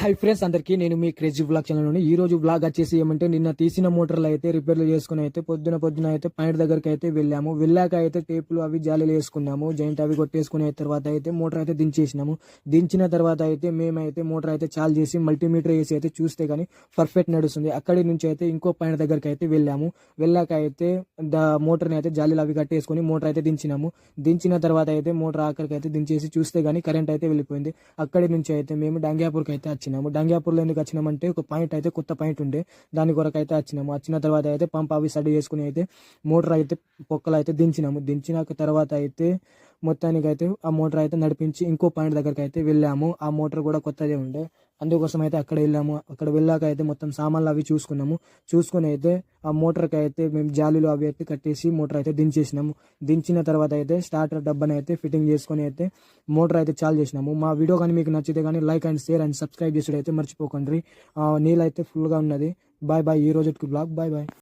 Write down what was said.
Hi friends అందరికీ నేను మీ crazy blog channel నుండి ఈ రోజు బ్లాగ్ వచ్చేసి ఏమంటే నిన్న తీసిన మోటార్లు అయితే రిపేర్లు చేసుకుని అయితే పొద్దున అయితే పాయింట్ దగ్గరికి అయితే వెళ్ళాము. వెళ్ళాక అయితే టేపులు అవి జాలీలు వేసుకున్నాము. జాయింట్ అవి కొట్టేసుకునే తర్వాత అయితే మోటార్ అయితే దించేసినాము. దించిన తర్వాత అయితే మేమైతే మోటార్ అయితే చాలు చేసి మల్టీమీటర్ వేసి అయితే చూస్తే గానీ పర్ఫెక్ట్ నడుస్తుంది. అక్కడి నుంచి అయితే ఇంకో పాయింట్ దగ్గరికి అయితే వెళ్ళాము. వెళ్ళాక అయితే మోటార్ని అయితే జాలీలు అవి కట్టేసుకుని మోటార్ అయితే దించినాము. దించిన తర్వాత అయితే మోటార్ ఆఖరికి అయితే దించేసి చూస్తే గానీ కరెంట్ అయితే వెళ్ళిపోయింది. అక్కడి నుంచి అయితే మేము డంగ్యాపూర్కి అయితే వచ్చినాము. డంగ్యాపూర్లో ఎందుకు వచ్చినామంటే ఒక పాయింట్ అయితే కొత్త పాయింట్ ఉండే దాని కొరకు అయితే వచ్చినాము. వచ్చిన తర్వాత అయితే పంప్ అవి స్టడీ చేసుకుని అయితే మోటార్ అయితే పొక్కలు అయితే దించినాము. దించిన తర్వాత అయితే మొత్తానికి అయితే ఆ మోటార్ అయితే నడిపించి ఇంకో పాయింట్ దగ్గరికి అయితే వెళ్ళాము. ఆ మోటార్ కూడా కొత్తదే ఉండే అందుకోసం అయితే అక్కడ వెళ్ళాము. అక్కడ వెళ్ళాక అయితే మొత్తం సామాన్లు అవి చూసుకున్నాము. చూసుకుని అయితే ఆ మోటార్కి అయితే మేము జాలీలు అవి అయితే కట్టేసి మోటార్ అయితే దించేసినాము. దించిన తర్వాత అయితే స్టార్టర్ డబ్బాని అయితే ఫిట్టింగ్ చేసుకొని అయితే మోటార్ అయితే చాలు చేసినాము. మా వీడియో కానీ మీకు నచ్చితే కానీ like and share and subscribe చేసుడు అయితే మర్చిపోకండి. నీళ్ళు అయితే ఫుల్గా ఉన్నది. Bye bye. ఈ రోజుకి బ్లాగ్ బాయ్ బాయ్.